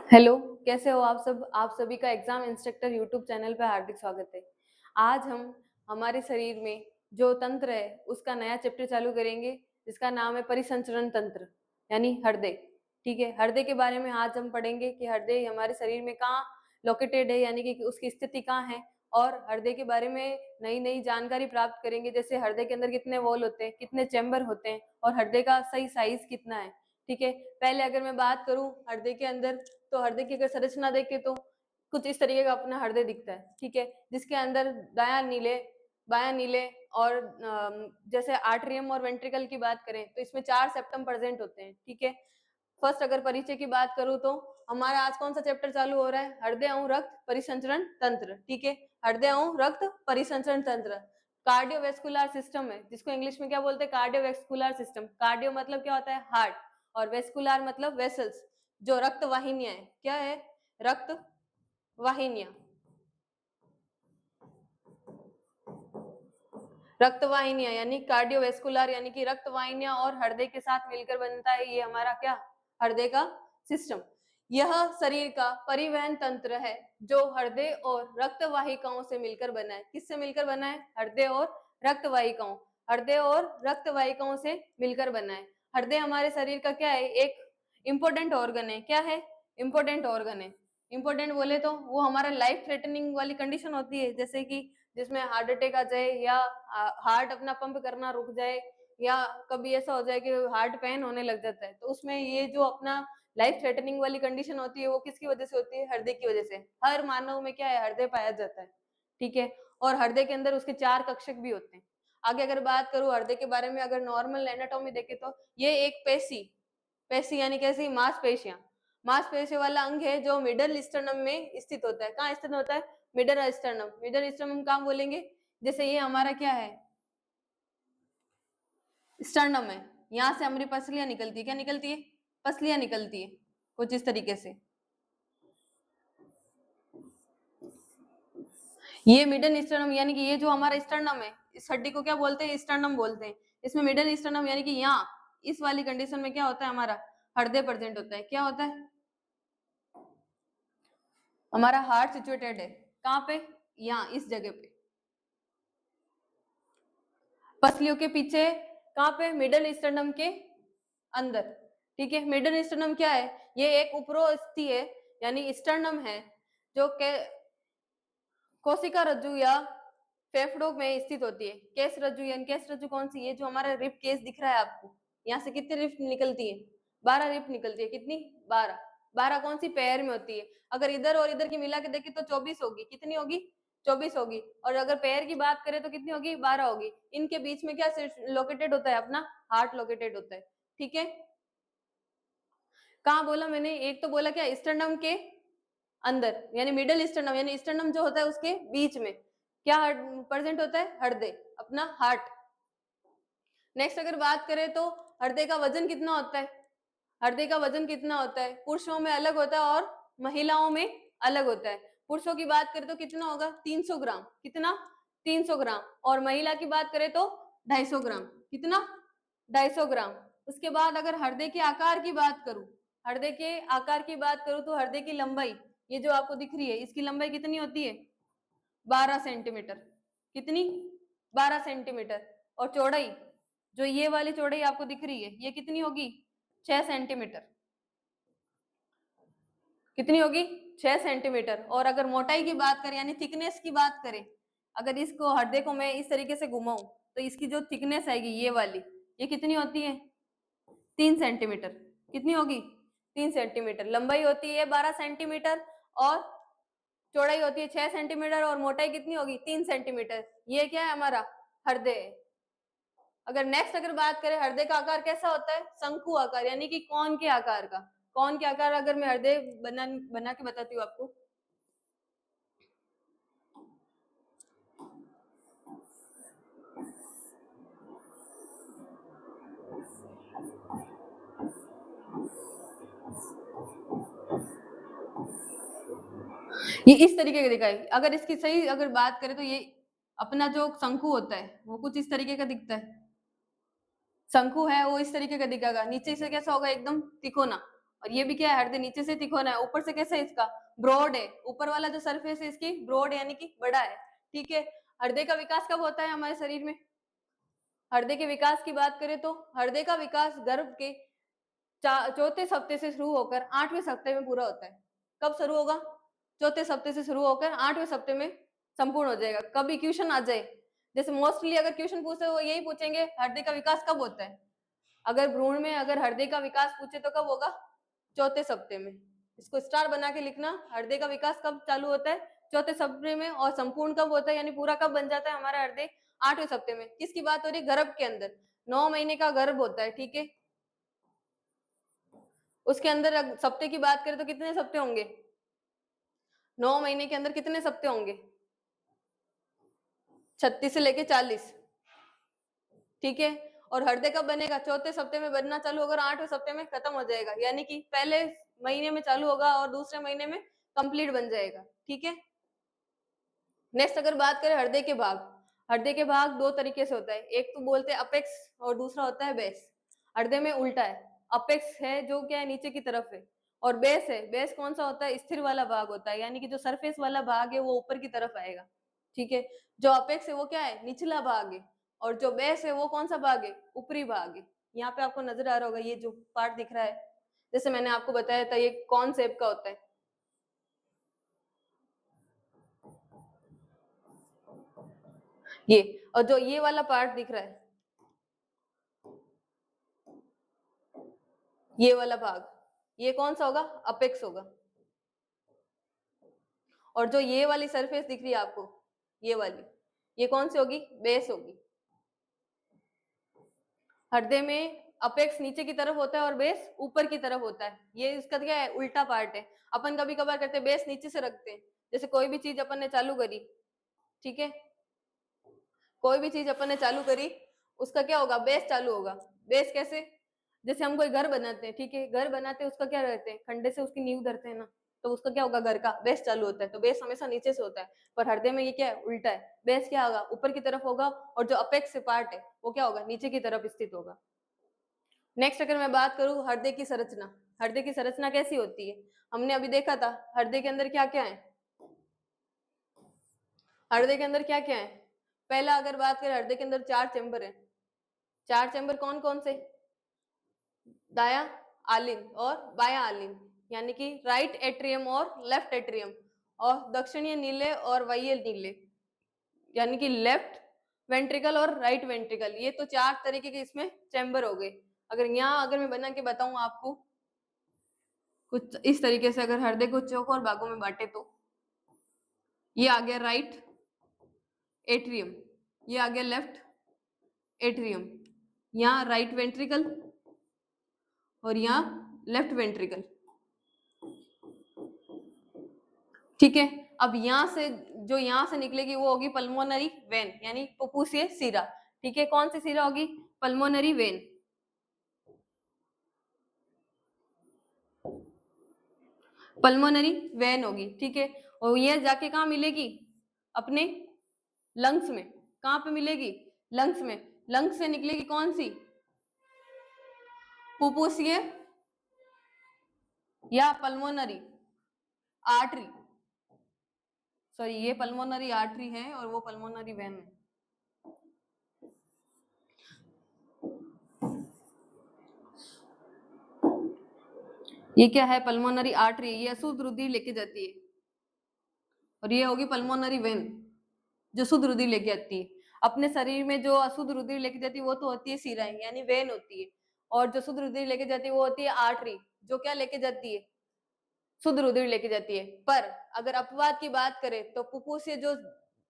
Hello, कैसे हो आप सब? आप सभी का एग्जाम इंस्ट्रक्टर यूट्यूब चैनल पे हार्दिक स्वागत है। आज हम हमारे शरीर में जो तंत्र है उसका नया चैप्टर चालू करेंगे जिसका नाम है परिसंचरण तंत्र यानी हृदय। ठीक है, हृदय के बारे में आज हम पढ़ेंगे कि हृदय हमारे शरीर में कहाँ लोकेटेड है यानी कि उसकी स्थिति कहाँ है, और हृदय के बारे में नई नई जानकारी प्राप्त करेंगे। जैसे हृदय के अंदर कितने वॉल होते हैं, कितने चैम्बर होते हैं और हृदय का सही साइज कितना है। ठीक है, पहले अगर मैं बात करूं हृदय के अंदर, तो हृदय की अगर संरचना देखें तो कुछ इस तरीके का अपना हृदय दिखता है। ठीक है, जिसके अंदर बायां नीले और जैसे आर्टरियम और वेंट्रिकल की बात करें तो इसमें 4 सेप्टम प्रेजेंट होते हैं। ठीक है, फर्स्ट अगर परिचय की बात करूं तो हमारा आज कौन सा चैप्टर चालू हो रहा है? हृदय एवं रक्त परिसंचरण तंत्र। ठीक है, हृदय एवं रक्त परिसंचरण तंत्र कार्डियोवेस्कुलर सिस्टम है, जिसको इंग्लिश में क्या बोलते हैं? Cardiovascular system. कार्डियो मतलब क्या होता है? हार्ट, और वेस्कुलर मतलब वेसल्स, जो रक्त वाहिनियां है। क्या है? रक्त वाहिनियां। रक्त वाहिनियां यानी कार्डियोवेस्कुलर यानी कि रक्त वाहिनियां और हृदय के साथ मिलकर बनता है ये हमारा क्या? हृदय का सिस्टम। यह शरीर का परिवहन तंत्र है जो हृदय और रक्त वाहिकाओं से मिलकर बना है। किससे मिलकर बना है? हृदय और रक्त वाहिकाओं। हृदय और रक्त वाहिकाओं से मिलकर बना है। हृदय हमारे शरीर का क्या है? एक इंपॉर्टेंट ऑर्गन है। क्या है? इंपॉर्टेंट ऑर्गन है। इंपॉर्टेंट बोले तो वो हमारा लाइफ थ्रेटनिंग वाली कंडीशन होती है, जैसे कि जिसमें हार्ट अटैक आ जाए या हार्ट अपना पंप करना रुक जाए, या कभी ऐसा हो जाए कि हार्ट पेन होने लग जाता है, तो उसमें ये जो अपना लाइफ थ्रेटनिंग वाली कंडीशन होती है वो किसकी वजह से होती है? हृदय की वजह से। हर मानव में क्या है? हृदय पाया जाता है। ठीक है, और हृदय के अंदर उसके 4 कक्षक भी होते हैं। आगे अगर बात करूं हृदय के बारे में, अगर नॉर्मल एनाटॉमी देखे तो ये एक पेशी पेशी यानी कैसी? मांसपेशियां। मांसपेशियों वाला अंग है जो मिडल स्टर्नम में स्थित होता है। कहाँ स्थित होता है? Middle sternum. मिडल स्टर्नम कहाँ बोलेंगे? जैसे ये हमारा क्या है? स्टर्नम है। यहाँ से हमारी पसलियां निकलती है। क्या निकलती है? पसलियां निकलती है कुछ इस तरीके से। ये मिडल स्टर्नम यानी कि ये जो हमारा स्टर्नम है, इस हड्डी को क्या बोलते हैं? स्टर्नम बोलते हैं। इसमें मिडल स्टर्नम यानी कि यहाँ इस वाली कंडीशन में क्या होता है? हमारा हृदय प्रेजेंट होता है। क्या होता है? हमारा हार्ट सिचुएटेड है। कहाँ पे? यहाँ इस जगह पे, पसलियों के पीछे। कहाँ पे? मिडल स्टर्नम के अंदर। ठीक है, मिडल स्टर्नम क्या है? ये एक उपरोस्थी है यानी स्टर्नम है जो कोशिका रज्जु या फेफड़ों में स्थित होती है। केस रज्जु यानी केस रज्जु कौन सी? ये जो हमारा रिप केस दिख रहा है आपको, यहाँ से कितनी रिप निकलती है? 12 रिप निकलती है। कितनी? 12। 12 कौन सी? पैर में होती है। अगर इधर और इधर की मिला के देखें तो 24 होगी। कितनी होगी? 24 होगी। और अगर पैर की बात करें तो कितनी होगी? 12 होगी। इनके बीच में क्या लोकेटेड होता है? अपना हार्ट लोकेटेड होता है। ठीक है, कहाँ बोला मैंने? एक तो बोला क्या? स्टर्नम के अंदर यानी मिडल स्टर्नम, यानी स्टर्नम जो होता है उसके बीच में क्या प्रेजेंट होता है? हृदय, अपना हार्ट। नेक्स्ट अगर बात करें तो हृदय का वजन कितना होता है? हृदय का वजन कितना होता है? पुरुषों में अलग होता है और महिलाओं में अलग होता है। पुरुषों की बात करें तो कितना होगा? 300 ग्राम। कितना? 300 ग्राम। और महिला की बात करें तो 250 ग्राम। कितना? 250 ग्राम। उसके बाद अगर हृदय के आकार की बात करूं, हृदय के आकार की बात करूं तो हृदय की लंबाई, ये जो आपको दिख रही है, इसकी लंबाई कितनी होती है? 12 सेंटीमीटर। कितनी? 12 सेंटीमीटर। और चौड़ाई, जो ये वाली चौड़ाई आपको दिख रही है, ये कितनी होगी? 6 सेंटीमीटर। कितनी होगी? 6 सेंटीमीटर। और अगर मोटाई की बात करें यानी थिकनेस की बात करें, अगर इसको हृदय को मैं इस तरीके से घुमाऊं तो इसकी जो थिकनेस आएगी ये वाली, ये कितनी होती है? 3 सेंटीमीटर। कितनी होगी? 3 सेंटीमीटर। लंबाई होती है 12 सेंटीमीटर और चौड़ाई होती है 6 सेंटीमीटर और मोटाई कितनी होगी? 3 सेंटीमीटर। ये क्या है? हमारा हृदय। अगर नेक्स्ट अगर बात करें हृदय का आकार कैसा होता है? शंकु आकार यानी कि कौन के आकार का। कौन के आकार अगर मैं हृदय बना के बताती हूँ आपको, ये इस तरीके का दिखा है। अगर इसकी सही अगर बात करें तो ये अपना जो शंकु होता है वो कुछ इस तरीके का दिखता है। शंकु है वो इस तरीके का दिखेगा। नीचे से कैसा होगा? एकदम तिकोना। और ये भी क्या है, हृदय नीचे से तिकोना है, ऊपर से कैसा है इसका, ब्रॉड है, ऊपर वाला जो सरफेस है इसकी ब्रॉड यानी कि बड़ा है। ठीक है, हृदय का विकास कब होता है हमारे शरीर में? हृदय के विकास की बात करें तो हृदय का विकास गर्भ के चौथे सप्ताह से शुरू होकर 8वें सप्ताह में पूरा होता है। कब शुरू होगा? चौथे सप्ताह से शुरू होकर 8वें सप्ताह में संपूर्ण हो जाएगा। कभी क्वेश्चन आ जाए, जैसे मोस्टली अगर क्वेश्चन पूछे वो यही पूछेंगे हृदय का विकास कब होता है। अगर भ्रूण में अगर हृदय का विकास पूछे तो कब होगा? चौथे सप्ताह में। इसको स्टार बना के लिखना, हृदय का विकास कब चालू होता है? चौथे सप्ताह में। और संपूर्ण कब होता है यानी पूरा कब बन जाता है हमारा हृदय? 8वें सप्ताह में। किसकी बात हो रही है? गर्भ के अंदर 9 महीने का गर्भ होता है। ठीक है, उसके अंदर सप्ताह की बात करें तो कितने सप्ताह होंगे? 9 महीने के अंदर कितने सप्ताह होंगे? 36 से लेके 40। ठीक है, और हृदय कब बनेगा? चौथे सप्ताह में बनना चालू होगा, 8वें सप्ताह में खत्म हो जाएगा, यानी कि पहले महीने में चालू होगा और दूसरे महीने में कंप्लीट बन जाएगा। ठीक है, नेक्स्ट अगर बात करें हृदय के भाग, हृदय के भाग दो तरीके से होता है, एक तो बोलते हैं अपेक्स और दूसरा होता है बेस। हृदय में उल्टा है, अपेक्स है जो क्या है नीचे की तरफ है, और बेस है, बेस कौन सा होता है? स्थिर वाला भाग होता है, यानी कि जो सरफेस वाला भाग है वो ऊपर की तरफ आएगा। ठीक है, जो अपेक्स है वो क्या है? निचला भाग है, और जो बेस है वो कौन सा भाग है? ऊपरी भाग है। यहाँ पे आपको नजर आ रहा होगा ये जो पार्ट दिख रहा है, जैसे मैंने आपको बताया था ये कौन शेप का होता है, ये। और जो ये वाला पार्ट दिख रहा है, ये वाला भाग, ये कौन सा होगा? अपेक्स होगा। और जो ये वाली सरफेस दिख रही है आपको, ये वाली, ये कौन सी होगी? बेस होगी। हृदय में अपेक्स नीचे की तरफ होता है और बेस ऊपर की तरफ होता है। ये इसका क्या है? उल्टा पार्ट है। अपन कभी कभार करते हैं बेस नीचे से रखते हैं, जैसे कोई भी चीज अपन ने चालू करी, ठीक है, कोई भी चीज अपन ने चालू करी, उसका क्या होगा? बेस चालू होगा। बेस कैसे? जैसे हम कोई घर बनाते हैं, ठीक है, घर बनाते हैं, उसका क्या रहते हैं? खंडे से उसकी नींव धरते हैं ना, तो उसका क्या होगा? घर का बेस चालू होता है। तो बेस हमेशा नीचे से होता है, पर हृदय में ये क्या है? उल्टा है। बेस क्या होगा? ऊपर की तरफ होगा, और जो अपेक्स पार्ट है वो क्या होगा? नीचे की तरफ स्थित होगा। नेक्स्ट अगर मैं बात करूं हृदय की संरचना, हृदय की संरचना कैसी होती है? हमने अभी देखा था हृदय के अंदर क्या क्या है। हृदय के अंदर क्या क्या है? पहला अगर बात करें, हृदय के अंदर 4 चैम्बर है। 4 चैम्बर कौन कौन से? दाया आलिन और बाया आलिन, यानी कि राइट एट्रियम और लेफ्ट एट्रियम, और दक्षिणीय नीले और वाह्य नीले, यानी कि लेफ्ट वेंट्रिकल और राइट वेंट्रिकल। ये तो 4 तरीके के इसमें चैम्बर हो गए। अगर मैं बना के बताऊं आपको कुछ इस तरीके से, अगर हृदय को चौकोर भागों में बांटे तो ये आ गया राइट एट्रियम, ये आ गया लेफ्ट एट्रियम, यहाँ राइट वेंट्रिकल और यहाँ लेफ्ट वेंट्रिकल। ठीक है, अब यहां से जो यहां से निकलेगी वो होगी पल्मोनरी वेन, यानी फुफ्फुसीय सिरा। ठीक है, कौन सी सिरा होगी? Pulmonary vein. पल्मोनरी वेन होगी। ठीक है, और ये जाके कहाँ मिलेगी? अपने लंग्स में। कहाँ पे मिलेगी? लंग्स में। लंग्स से निकलेगी कौन सी? फुफ्फुसीय या पल्मोनरी आर्टरी। सॉरी, ये पल्मोनरी आर्टरी है और वो पल्मोनरी वेन है। ये क्या है? पल्मोनरी आर्टरी, ये अशुद्ध रुधिर लेके जाती है, और ये होगी पल्मोनरी वेन जो शुद्ध रुधिर लेके आती है। अपने शरीर में जो अशुद्ध रुधिर लेके जाती है वो तो होती है सिराएं, यानी वेन होती है, और जो शुद्ध रुधिर लेके जाती है वो होती है आर्टरी, जो क्या लेके जाती है? शुद्ध रुधिर लेके जाती है। पर अगर अपवाद की बात करें तो फुफ्फुस जो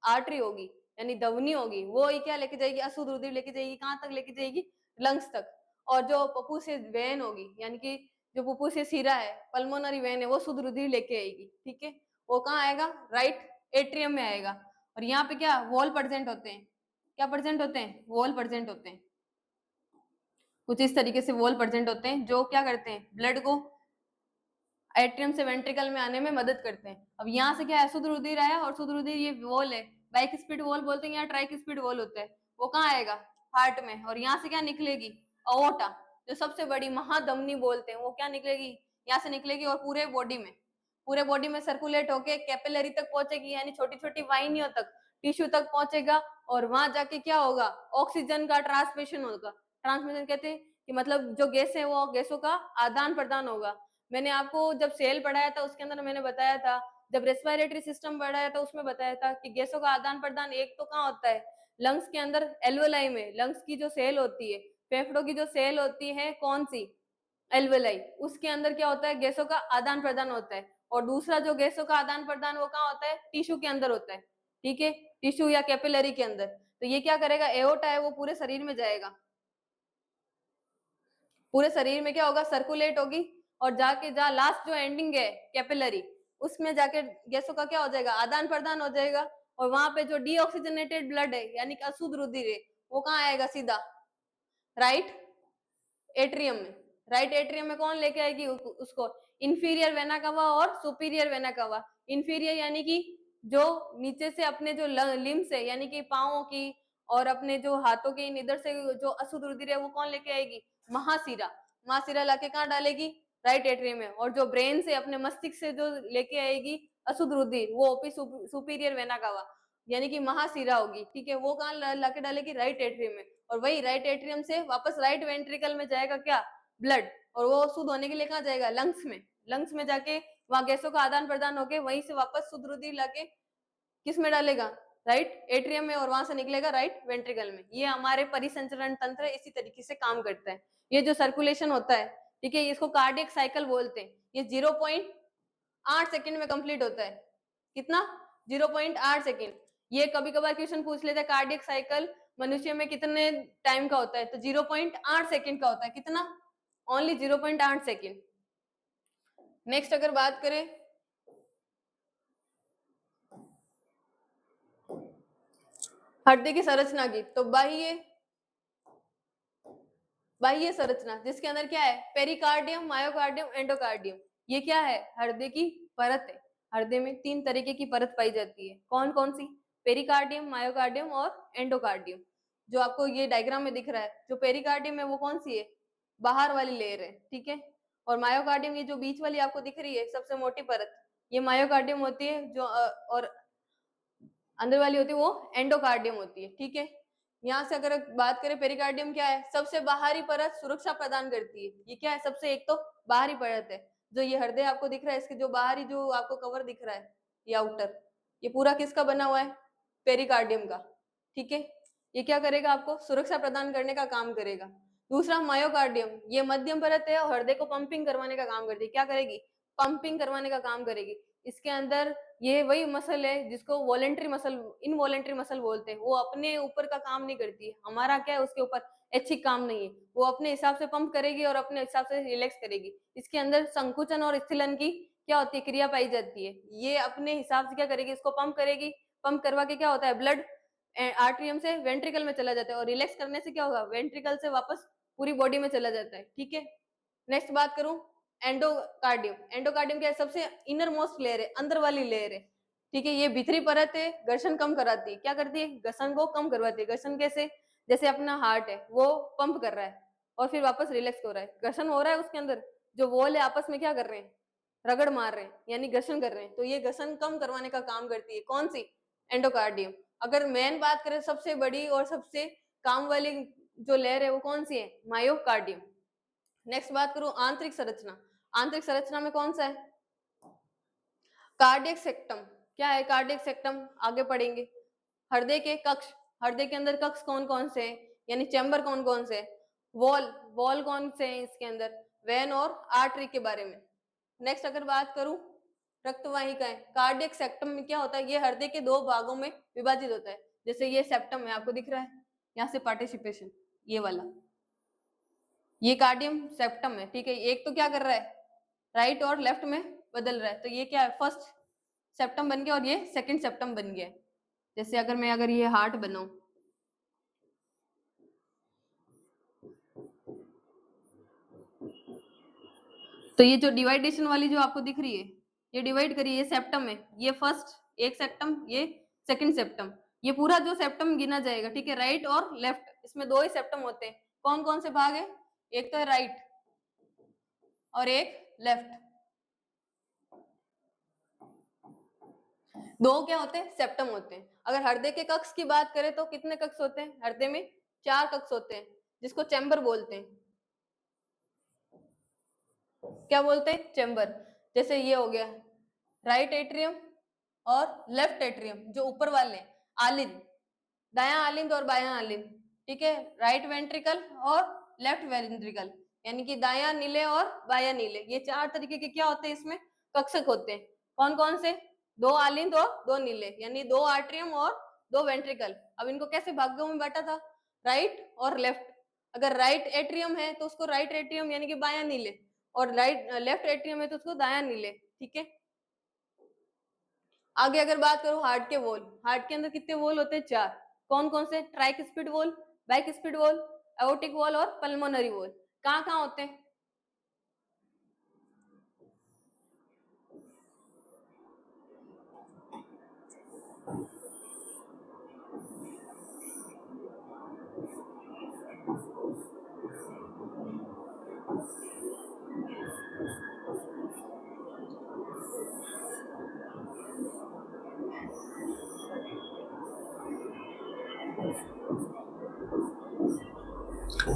आर्टरी होगी यानी धमनी होगी, वो ही क्या लेके जाएगी? अशुद्ध रुधिर लेके जाएगी। कहाँ तक लेके जाएगी? लंग्स तक। और जो फुफ्फुस वेन होगी, यानी कि जो फुफ्फुस सिरा है, पल्मोनरी वेन है, वो शुद्ध रुधिर लेके आएगी। ठीक है, वो कहाँ आएगा? राइट एट्रियम में आएगा। और यहाँ पे क्या वॉल प्रेजेंट होते हैं? क्या प्रेजेंट होते हैं? वॉल प्रेजेंट होते हैं। कुछ इस तरीके से वॉल प्रेजेंट होते हैं जो क्या करते हैं? ब्लड को एट्रियम से वेंट्रिकल में आने में मदद करते हैं। अब यहाँ से क्या है? शुद्ध रुधिर आया, और शुद्ध रुधिर ये वॉल है, बाइक स्पीड वॉल बोलते हैं या ट्राइक स्पीड वॉल होता है, वो कहाँ आएगा? हार्ट में। और यहाँ से क्या निकलेगी? अओर्टा, जो सबसे बड़ी महाधमनी बोलते हैं, वो क्या निकलेगी? यहाँ से निकलेगी और पूरे बॉडी में सर्कुलेट होके कैपिलरी तक पहुंचेगी, यानी छोटी छोटी वाहिनियों तक, टिश्यू तक पहुंचेगा, और वहां जाके क्या होगा, ऑक्सीजन का ट्रांसमिशन होगा। ट्रांसमिशन कहते हैं कि मतलब जो गैस है वो गैसों का आदान प्रदान होगा। मैंने आपको जब सेल पढ़ाया था उसके अंदर मैंने बताया था, जब रेस्पिरेटरी सिस्टम पढ़ाया था उसमें बताया था कि गैसों का आदान प्रदान एक तो कहाँ होता है, लंग्स के अंदर एल्वेलाई में, लंग्स की जो सेल होती है, फेफड़ों की जो सेल होती है कौन सी, एल्वेलाई, उसके अंदर क्या होता है, गैसों का आदान प्रदान होता है। और दूसरा जो गैसों का आदान प्रदान वो कहाँ होता है, टिश्यू के अंदर होता है, ठीक है, टिश्यू या कैपिलरी के अंदर। तो ये क्या करेगा, एओर्टा है वो पूरे शरीर में जाएगा, पूरे शरीर में क्या होगा, सर्कुलेट होगी, और जाके जहाँ लास्ट जो एंडिंग है कैपिलरी, उसमें जाके गैसों का क्या हो जाएगा, आदान प्रदान हो जाएगा। और वहां पे जो डीऑक्सीजनेटेड ब्लड है यानी कि अशुद्ध रुधिर है वो कहाँ आएगा, सीधा राइट एट्रियम में। राइट एट्रियम में कौन लेके आएगी उसको, इंफीरियर वेना कवा और सुपीरियर वेना कवा। इंफीरियर यानी कि जो नीचे से अपने जो लिम्स है यानी कि पांवों की और अपने जो हाथों के इधर से जो अशुद्ध रुधिर है वो कौन लेके आएगी, महाशिरा। महाशिरा लाके कहाँ डालेगी, राइट एट्रियम में। और जो ब्रेन से अपने मस्तिष्क से जो लेके आएगी अशुद्ध रुधिर वो ओपी सुपीरियर वेना कवा यानी कि महाशिरा होगी, ठीक है, वो कहाँ लाके डालेगी, राइट एट्रियम में। और वही राइट एट्रियम से वापस राइट वेंट्रिकल में जाएगा क्या, ब्लड, और वो शुद्ध होने के लिए कहाँ जाएगा, लंग्स में। लंग्स में जाके वहां गैसों का आदान प्रदान होके वहीं से वापस शुद्ध रुधिर लाके किस में डालेगा, राइट एट्रियम में, और वहां से निकलेगा राइट वेंट्रिकल में। ये हमारे परिसंचरण तंत्र इसी तरीके से काम करता है। ये जो सर्कुलेशन होता है, ठीक है, इसको कार्डियक साइकिल बोलते हैं। ये 0.8 सेकंड में कंप्लीट होता है। कितना, 0.8 सेकंड। ये कभी कभार क्वेश्चन पूछ लेते हैं कार्डियक साइकिल मनुष्य में कितने टाइम का होता है, तो 0.8 सेकंड का होता है। कितना, ओनली 0.8 सेकंड। नेक्स्ट अगर बात करें हृदय की संरचना की, तो बाह्य संरचना जिसके अंदर क्या है, पेरिकार्डियम, मायोकार्डियम, एंडोकार्डियम। ये क्या है, हृदय की परत है। हृदय में 3 तरीके की परत पाई जाती है। कौन कौन सी, पेरिकार्डियम, मायोकार्डियम और एंडोकार्डियम। जो आपको ये डायग्राम में दिख रहा है, जो पेरिकार्डियम है वो कौन सी है, बाहर वाली लेयर है, ठीक है। और मायोकार्डियम ये जो बीच वाली आपको दिख रही है सबसे मोटी परत, ये मायोकार्डियम होती है। जो और अंदर वाली होती है वो एंडोकार्डियम होती है, ठीक है। यहाँ से अगर बात करें पेरिकार्डियम क्या है, सबसे बाहरी परत सुरक्षा प्रदान करती है। ये क्या है, सबसे एक तो बाहरी परत है। जो ये हृदय आपको दिख रहा है, इसके जो बाहरी जो आपको कवर दिख रहा है, ये आउटर, ये पूरा किसका बना हुआ है, पेरिकार्डियम का, ठीक है। ये क्या करेगा, आपको सुरक्षा प्रदान करने का काम करेगा। दूसरा मायोकार्डियम, ये मध्यम परत है और हृदय को पंपिंग करवाने का काम करती है। क्या करेगी, पंपिंग करवाने का काम करेगी। इसके अंदर ये वही मसल है जिसको वॉलेंट्री मसल, इनवॉलेंट्री मसल बोलते हैं। वो अपने ऊपर का काम नहीं करती है, हमारा क्या है उसके ऊपर ऐच्छिक काम नहीं है। वो अपने हिसाब से पंप करेगी और अपने हिसाब से रिलैक्स करेगी। इसके अंदर संकुचन और स्थिलन की क्या होती है, क्रिया पाई जाती है। ये अपने हिसाब से क्या करेगी, इसको पंप करेगी। पंप करवा के क्या होता है, ब्लड आर्टरियम से वेंट्रिकल में चला जाता है, और रिलैक्स करने से क्या होगा, वेंट्रिकल से वापस पूरी बॉडी में चला जाता है, ठीक है। नेक्स्ट बात करूं एंडोकार्डियम। एंडोकार्डियम क्या है, सबसे इनर मोस्ट लेयर है, अंदर वाली लेयर है, ठीक है। ये भीतरी परत है, घर्षण कम कराती है। क्या करती है, घर्षण को कम करवाती है। घर्षण कैसे, जैसे अपना हार्ट है वो पंप कर रहा है और फिर वापस रिलैक्स हो रहा है, घर्षण हो रहा है उसके अंदर, जो वॉल है आपस में क्या कर रहे हैं, रगड़ मार रहे हैं, यानी घर्षण कर रहे हैं। तो ये घर्षण कम करवाने का काम करती है, कौन सी, एंडोकार्डियम। अगर मेन बात करें सबसे बड़ी और सबसे काम वाली जो लेयर है वो कौन सी है, मायोकार्डियम। नेक्स्ट बात करूं आंतरिक संरचना। आंतरिक संरचना में कौन सा है, कार्डियक सेक्टम। क्या है कार्डियक सेक्टम, आगे पढ़ेंगे। हृदय के कक्ष, हृदय के अंदर कक्ष कौन कौन से हैं, यानी चैम्बर कौन कौन से, वॉल, वॉल कौन से हैं इसके अंदर, वेन और आर्टरी के बारे में। नेक्स्ट अगर बात करूं रक्तवाहिकाएं, कार्डियक सेक्टम में क्या होता है, ये हृदय के 2 भागों में विभाजित होता है। जैसे ये सेप्टम है, आपको दिख रहा है यहाँ से पार्टिसिपेशन, ये वाला, ये कार्डियम सेप्टम है, ठीक है। एक तो क्या कर रहा है, राइट और लेफ्ट में बदल रहा है, तो ये क्या है, फर्स्ट सेप्टम बन गया और ये सेकंड सेप्टम बन गया। जैसे अगर ये हार्ट बनाऊं, तो ये जो डिवाइडेशन वाली जो आपको दिख रही है, ये डिवाइड करिए, ये सेप्टम है, ये फर्स्ट एक सेप्टम, ये सेकंड सेप्टम, ये पूरा जो सेप्टम गिना जाएगा, ठीक है। राइट और लेफ्ट, इसमें 2 ही सेप्टम होते हैं। कौन कौन से भाग है, एक तो है राइट और एक लेफ्ट। दो क्या होते हैं? सेप्टम होते हैं। अगर हृदय के कक्ष की बात करें तो कितने कक्ष होते हैं? हृदय में 4 कक्ष होते हैं, जिसको चैम्बर बोलते हैं। क्या बोलते हैं? चैम्बर। जैसे ये हो गया राइट एट्रियम और लेफ्ट एट्रियम, जो ऊपर वाले आलिंद, दायां आलिंद और बायां आलिंद, ठीक है। राइट वेंट्रिकल और लेफ्ट वेंट्रिकल, यानी कि दायां नीले और बायां नीले, ये 4 तरीके के क्या होते हैं? इसमें कक्षक होते हैं। कौन कौन से? 2 आलिंद और 2 नीले, यानी 2 आर्ट्रियम और 2 वेंट्रिकल। अब इनको कैसे भागों में बांटा था? राइट और लेफ्ट। अगर राइट एट्रियम है तो उसको राइट एट्रियम यानी कि बायां नीले, और राइट लेफ्ट एट्रियम है तो उसको दायां नीले, ठीक है। आगे अगर बात करूं हार्ट के वॉल, हार्ट के अंदर कितने वॉल होते हैं? 4। कौन कौन से? ट्राइस्पिड वॉल, बाइस्पिड वॉल, एओर्टिक वॉल और पल्मोनरी वॉल। कहाँ कहाँ होते हैं?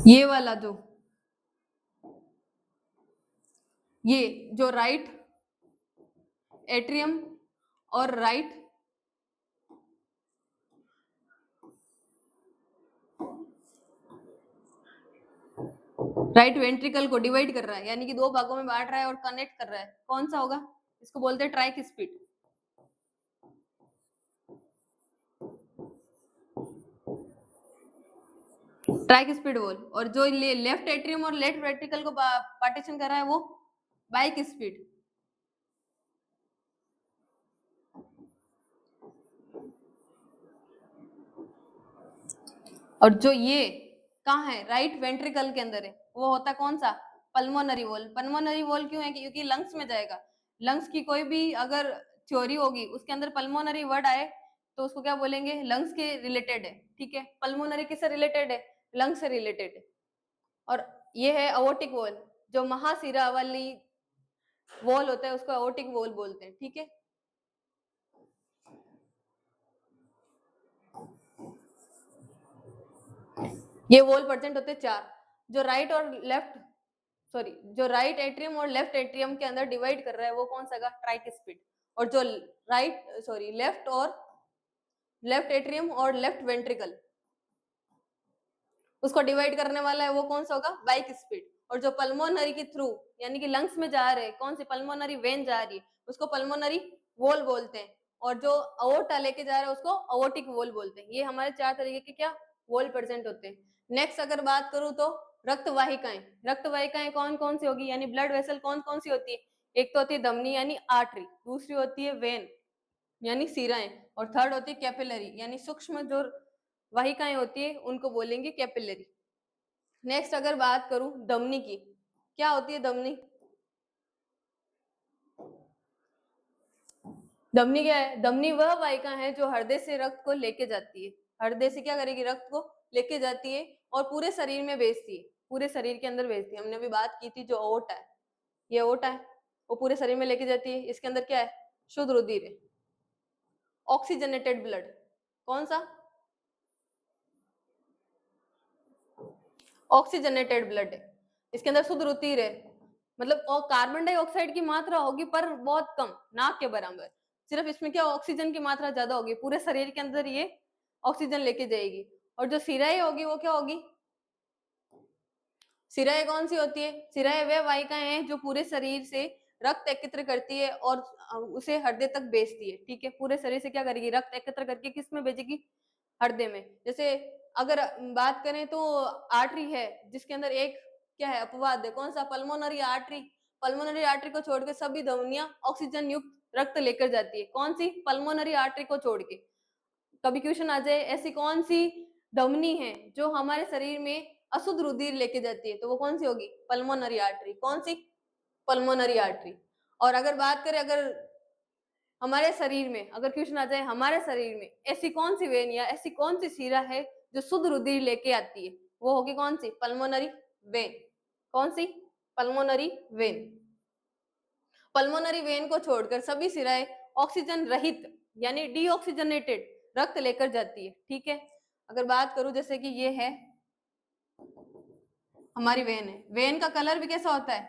ये वाला ये जो राइट एट्रियम और राइट वेंट्रिकल को डिवाइड कर रहा है, यानी कि 2 भागों में बांट रहा है और कनेक्ट कर रहा है, कौन सा होगा? इसको बोलते हैं ट्राइस्पिड। ट्राइस्पिड वॉल। और जो लेफ्ट एट्रियम और लेफ्ट वेंट्रिकल को पार्टीशन कर रहा है वो बाइस्पिड। और जो ये कहाँ है? राइट वेंट्रिकल के अंदर है, वो होता कौन सा? Pulmonary wall. पल्मोनरी वॉल क्यों है? क्योंकि लंग्स में जाएगा। लंग्स की कोई भी अगर थ्योरी होगी उसके अंदर पल्मोनरी वर्ड आए तो उसको क्या बोलेंगे? लंग्स के रिलेटेड है, ठीक है। पल्मोनरी किससे रिलेटेड है? लंग्स से रिलेटेड है। और ये है अओर्टिक वॉल, जो महाशिरा वाली वॉल होता है उसको अओर्टिक वॉल बोलते हैं, ठीक है। ये वॉल प्रेजेंट होते हैं 4, जो राइट और लेफ्ट जो राइट एट्रियम और लेफ्ट एट्रियम के अंदर डिवाइड कर रहा है वो कौन सा? ट्राइस्पिड। और जो लेफ्ट एट्रियम और लेफ्ट वेंट्रिकल उसको डिवाइड करने वाला है वो कौन सा होगा? बाइस्पिड। और जो पल्मोनरी के थ्रू यानी कि लंग्स में जा रहे, कौन सी पल्मोनरी वेन जा रही है उसको पल्मोनरी वॉल बोलते हैं। और जो अओर्टा लेके जा रहा है उसको अओर्टिक वॉल बोलते हैं। ये हमारे 4 तरीके के क्या वॉल प्रेजेंट होते हैं। नेक्स्ट अगर बात करूं तो रक्तवाहिकाएं। रक्तवाहिकाएं कौन कौन सी होगी, यानी ब्लड वेसल कौन कौन सी होती है? एक तो होती है धमनी यानी आर्टरी, दूसरी होती है वेन यानी सिराएं, और थर्ड होती है कैपिलरी यानी सूक्ष्म जो वाहिकाएं होती है उनको बोलेंगे कैपिलरी। नेक्स्ट अगर बात करूं धमनी की, क्या होती है धमनी? धमनी क्या है? धमनी वह वाहिका है जो हृदय से रक्त को लेके जाती है। हृदय से क्या करेगी? रक्त को लेके जाती है और पूरे शरीर में भेजती है, पूरे शरीर के अंदर भेजती है। हमने अभी बात की थी जो ओट है, ये ओट है, वो पूरे शरीर में लेके जाती है। इसके अंदर क्या है? शुद्ध रुधिर है, ऑक्सीजनेटेड ब्लड। कौन सा? ऑक्सीजनेटेड ब्लड है। इसके अंदर शुद्ध रुधिर है, मतलब और कार्बन डाइऑक्साइड की मात्रा होगी पर बहुत कम, ना के बराबर। सिर्फ इसमें क्या ऑक्सीजन की मात्रा ज्यादा होगी, पूरे शरीर के अंदर ये ऑक्सीजन लेके जाएगी। और जो सिराएं होगी वो क्या होगी? सिराएं कौन सी होती है? सिराएं वे वाहिकाएं हैं जो पूरे शरीर से रक्त एकत्र करती है और उसे हृदय तक भेजती है, ठीक है। पूरे शरीर से क्या करेगी? रक्त एकत्र करके किस में भेजेगी? हृदय में। जैसे अगर बात करें तो आर्टरी है जिसके अंदर एक क्या है? अपवाद है, कौन सा? Pulmonary artery. पल्मोनरी आर्टरी को छोड़ के सभी धमनियां ऑक्सीजन युक्त रक्त लेकर जाती है। कौन सी? पल्मोनरी आर्टरी को छोड़ के। कभी क्वेश्चन आ जाए ऐसी कौन सी धमनी है जो हमारे शरीर में अशुद्ध रुधिर लेके जाती है, तो वो कौन सी होगी? Pulmonary artery. कौन सी? Pulmonary artery. और अगर बात करें अगर हमारे शरीर में, अगर क्वेश्चन आ जाए हमारे शरीर में ऐसी कौन सी वेन या ऐसी कौन सी शिरा है जो शुद्ध रुधिर लेके आती है, वो होगी कौन सी? Pulmonary vein. कौन सी? Pulmonary vein. पल्मोनरी वेन को छोड़कर सभी सिराएं ऑक्सीजन रहित यानी डीऑक्सीजनेटेड रक्त लेकर जाती है। ठीक है, अगर बात करूं जैसे कि ये है हमारी वेन है, वेन का कलर भी कैसा होता है,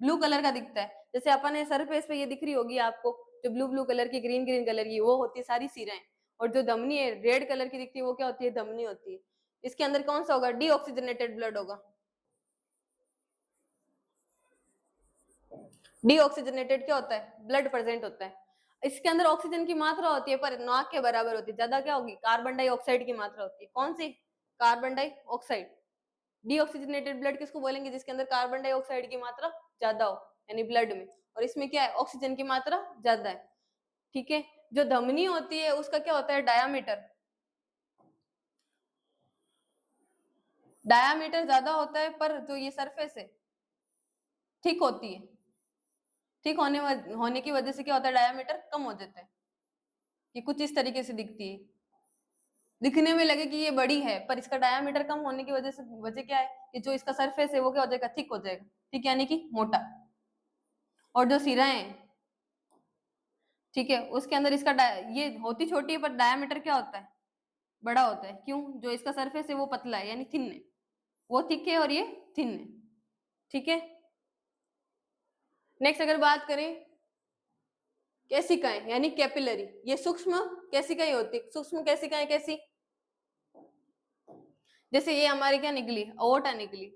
ब्लू कलर का दिखता है। जैसे अपन सरफेस पे ये दिख रही होगी आपको, जो ब्लू ब्लू कलर की, ग्रीन ग्रीन कलर की, वो होती है सारी सिराएं। और जो धमनी है रेड कलर की दिखती है, वो क्या होती है, धमनी होती है। इसके अंदर कौन सा होगा, डीऑक्सीजनेटेड ब्लड होगा। डीऑक्सीजनेटेड क्या होता है, ब्लड प्रेजेंट होता है। इसके अंदर ऑक्सीजन की मात्रा होती है पर ना के बराबर होती है, ज्यादा क्या होगी, कार्बन डाइऑक्साइड की मात्रा होती है। कौन सी, कार्बन डाइऑक्साइड। डीऑक्सीजनेटेड ब्लड किसको बोलेंगे, जिसके अंदर कार्बन डाइऑक्साइड की मात्रा ज्यादा हो, यानी ब्लड में, और इसमें क्या है, ऑक्सीजन की मात्रा ज्यादा है। ठीक है, जो धमनी होती है उसका क्या होता है, डायामीटर, डायामीटर ज्यादा होता है, पर जो ये सरफेस है ठीक होती है। ठीक होने की वजह से क्या होता है, डायामीटर कम हो जाता है, ये कुछ इस तरीके से दिखती है। दिखने में लगे कि ये बड़ी है, पर इसका डायामीटर कम होने की वजह से वजह क्या है कि जो इसका सरफेस है वो क्या हो जाएगा, थिक हो जाएगा। ठीक, यानी कि मोटा। और जो सिराएं हैं, ठीक है, उसके अंदर इसका ये होती छोटी है पर डायामीटर क्या होता है, बड़ा होता है। क्यों, जो इसका सरफेस है वो पतला है, यानी थिन है, वो थिक है और ये थिन है। ठीक है, नेक्स्ट अगर बात करें केसिकाएं यानी कैपिलरी, ये सूक्ष्म केसिकाएं होती है। सूक्ष्म केसिकाएं कैसी, जैसे ये हमारी क्या निकली, अओर्टा निकली।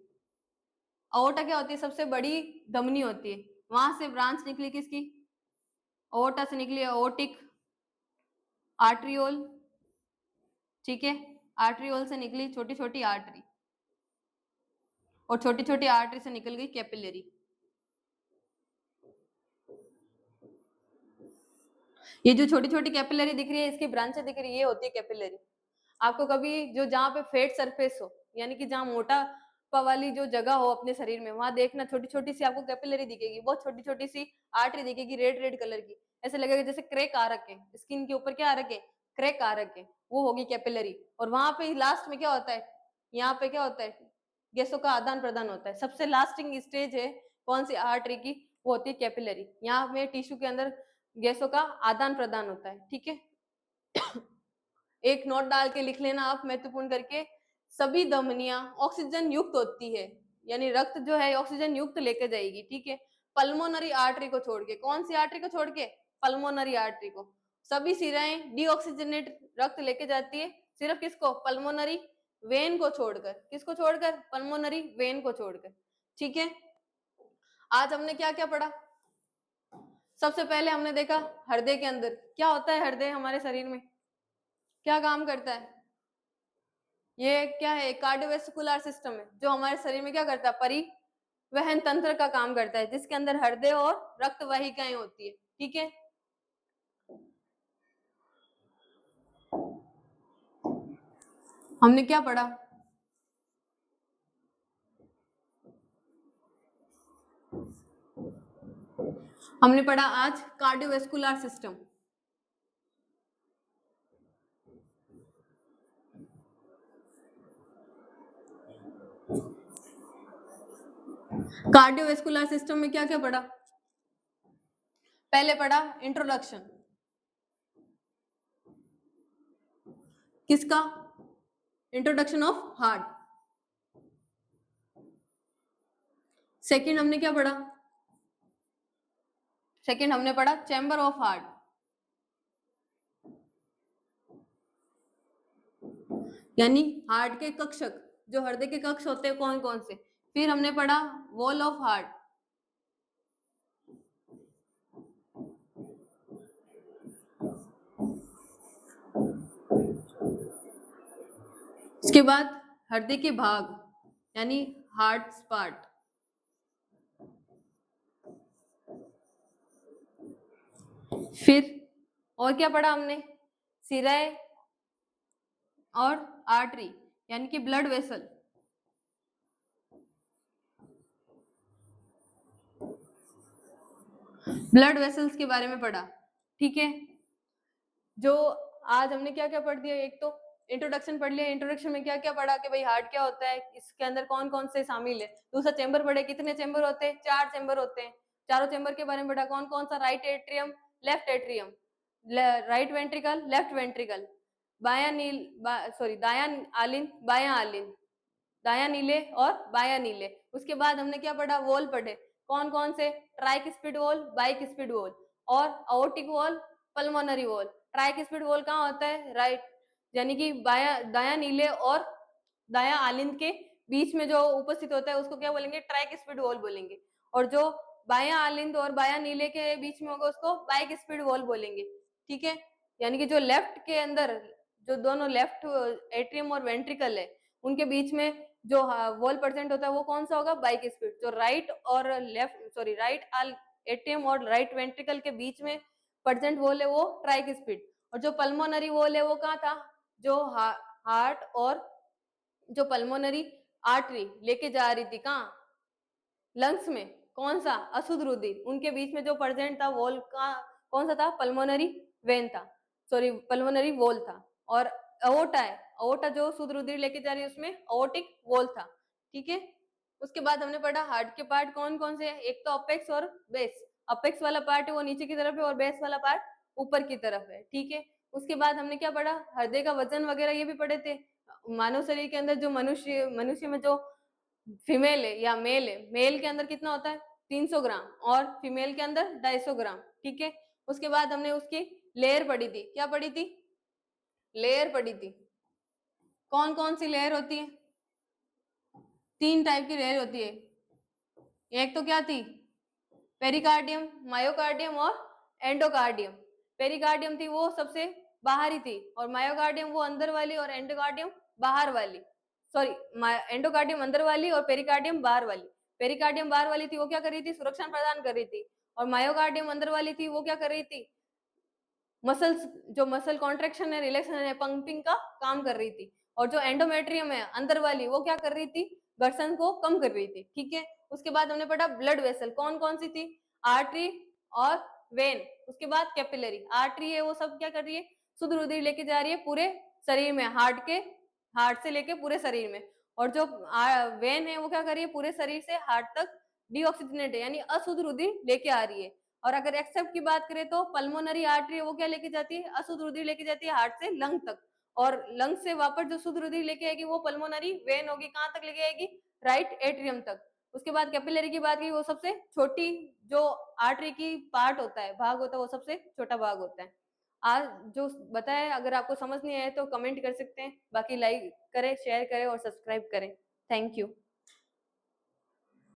अओर्टा क्या होती है, सबसे बड़ी धमनी होती है, वहां से ब्रांच निकली किसकी, अओर्टा से निकली अओर्टिक आर्ट्रियोल। ठीक है, आर्ट्रियोल से निकली छोटी छोटी आर्टरी, और छोटी छोटी आर्टरी से निकल गई कैपिलरी। ये जो छोटी छोटी कैपिलरी दिख रही है, इसकी ब्रांचें दिख रही है, ये होती है कैपिलरी। आपको कभी जो जहाँ पे फेट सरफेस हो, यानी कि जहाँ मोटा वाली जो जगह हो अपने शरीर में, वहां देखना छोटी छोटी सी आपको कैपिलरी दिखेगी, बहुत छोटी छोटी सी आर्टरी दिखेगी, रेड रेड कलर की। ऐसे लगेगा जैसे क्रैक आ रखे, स्किन के ऊपर क्या आ रखे, क्रैक आ रखे, वो होगी कैपिलरी। और वहां पे लास्ट में क्या होता है, यहाँ पे क्या होता है, गैसों का आदान प्रदान होता है। सबसे लास्टिंग स्टेज है कौन सी, आर्टरी की, वो होती है कैपिलरी। यहाँ में टिश्यू के अंदर गैसों का आदान प्रदान होता है। ठीक है, एक नोट डाल के लिख लेना आप, महत्वपूर्ण करके, सभी धमनियां ऑक्सीजन युक्त होती है, यानी रक्त जो है ऑक्सीजन युक्त लेके जाएगी। ठीक है, पल्मोनरी आर्टरी को छोड़ के, कौन सी आर्टरी को छोड़ के, पल्मोनरी आर्टरी को। सभी सिराएं डीऑक्सीजनेट रक्त लेके जाती है, सिर्फ किसको, पल्मोनरी वेन को छोड़कर। किसको छोड़कर, पल्मोनरी वेन को छोड़कर। ठीक है, आज हमने क्या क्या पढ़ा, सबसे पहले हमने देखा हृदय के अंदर क्या होता है, हृदय हमारे शरीर में क्या काम करता है, ये क्या है, कार्डियोवैस्कुलर सिस्टम है, जो हमारे शरीर में क्या करता है, परिवहन तंत्र का काम करता है, जिसके अंदर हृदय और रक्त वाहिकाएं होती है। ठीक है, हमने क्या पढ़ा, हमने पढ़ा आज कार्डियोवैस्कुलर सिस्टम। कार्डियोवैस्कुलर सिस्टम में क्या क्या पढ़ा, पहले पढ़ा इंट्रोडक्शन, किसका, इंट्रोडक्शन ऑफ हार्ट। सेकंड हमने क्या पढ़ा, सेकंड हमने पढ़ा चैम्बर ऑफ हार्ट, यानी हार्ट के कक्षक, जो हृदय के कक्ष होते हैं कौन कौन से। फिर हमने पढ़ा वॉल ऑफ हार्ट, इसके बाद हृदय के भाग यानी हार्ट पार्ट। फिर और क्या पढ़ा हमने, सिराएं और आर्टरी यानी कि ब्लड वेसल। ब्लड वेसल्स के बारे में पढ़ा। ठीक है, जो आज हमने क्या क्या पढ़ दिया, एक तो इंट्रोडक्शन पढ़ लिया, इंट्रोडक्शन में क्या क्या पढ़ा कि भाई हार्ट क्या होता है, इसके अंदर कौन कौन से शामिल है। दूसरा चैम्बर पढ़े, कितने चैम्बर होते हैं, 4 चैम्बर होते हैं। चारों चेंबर के बारे में पढ़ा, कौन कौन सा, right atrium, left atrium, right ventricle, left ventricle, दायां आलिन, बायां आलिन, दायां नीले और बायां नीले। उसके बाद हमने क्या पढ़ा, वॉल पढ़े, कौन कौन से, tricuspid valve, bicuspid valve और aortic valve, pulmonary valve. Tricuspid valve कहाँ होता है, राइट, यानी कि दायां नीले और दायां आलिंद के बीच में जो उपस्थित होता है उसको क्या बोलेंगे, ट्राइक स्पिड वॉल बोलेंगे। और जो बायां आलिंद और बायां नीले के बीच में होगा उसको बाइक स्पिड वॉल बोलेंगे। ठीक है, यानी कि जो लेफ्ट के अंदर, जो दोनों लेफ्ट एट्रियम और वेंट्रिकल है उनके बीच में जो वॉल परसेंट होता है वो कौन सा होगा, बाइक स्पिड। जो राइट और राइट एट्रियम और राइट वेंट्रिकल के बीच में परसेंट वॉल है वो ट्राइक स्पिड। और जो पल्मोनरी वॉल है वो कहाँ था, जो हार्ट और जो पल्मोनरी आर्टरी लेके जा रही थी कहाँ, लंग्स में, कौन सा, अशुद्ध रुधिर, उनके बीच में जो प्रेजेंट था वॉल का कौन सा था, पल्मोनरी वेन था, पल्मोनरी वॉल था। और अओर्टा है, अओर्टा जो शुद्ध रुधिर लेके जा रही है उसमें अओर्टिक वॉल था। ठीक है, उसके बाद हमने पढ़ा हार्ट के पार्ट कौन कौन से हैं, एक तो अपेक्स और बेस। अपेक्स वाला पार्ट है वो नीचे की तरफ है और बेस वाला पार्ट ऊपर की तरफ है। ठीक है, उसके बाद हमने क्या पढ़ा, हृदय का वजन वगैरह ये भी पढ़े थे। मानव शरीर के अंदर जो मनुष्य में जो फीमेल है या मेल है, मेल के अंदर कितना होता है 300 ग्राम और फीमेल के अंदर 250 ग्राम। ठीक है, उसके बाद हमने उसकी लेयर पढ़ी थी, क्या पढ़ी थी, लेयर पढ़ी थी। कौन कौन सी लेयर होती है, 3 टाइप की लेयर होती है। एक तो क्या थी, पेरिकार्डियम, मायोकार्डियम और एंडोकार्डियम। पेरिकार्डियम थी वो सबसे बाहरी थी और मायोकार्डियम वो अंदर वाली और एंडोकार्डियम बाहर वाली, एंडोकार्डियम अंदर वाली और पेरिकार्डियम बाहर वाली। पेरिकार्डियम बाहर वाली थी वो क्या कर रही थी, सुरक्षा प्रदान कर रही थी। और मायोकार्डियम अंदर वाली थी वो क्या कर रही थी, मसल्स, जो मसल कॉन्ट्रेक्शन है, रिलैक्सेशन है, पंपिंग का काम कर रही थी। और जो एंडोमेट्रियम है अंदर वाली वो क्या कर रही थी, घर्षण को कम कर रही थी। ठीक है, उसके बाद हमने पढ़ा ब्लड वेसल कौन कौन सी थी, आर्टरी और वेन। उसके बाद कैपिलरी, आर्टरी है वो सब क्या कर रही है, शुद्ध रुधिर लेके जा रही है पूरे शरीर में, हार्ट से लेके पूरे शरीर में। और जो वेन है वो क्या कर रही है, पूरे शरीर से हार्ट तक डीऑक्सीजनेट यानी अशुद्ध रुधिर लेके आ रही है। और अगर एक्सेप्ट की बात करें तो पल्मोनरी आर्टरी वो क्या लेके जाती है, अशुद्ध रुधिर लेके जाती है हार्ट से लंग तक। और लंग से वापस जो शुद्ध रुधिर लेके आएगी वो पल्मोनरी वेन होगी, कहाँ तक लेके आएगी, राइट एट्रियम तक। उसके बाद कैपिलरी की बात की, वो सबसे छोटी जो आर्टरी की पार्ट होता है, भाग होता है, वो सबसे छोटा भाग होता है। आज जो बताया, अगर आपको समझ नहीं आया तो कमेंट कर सकते हैं, बाकी लाइक करें, शेयर करें और सब्सक्राइब करें। Thank you.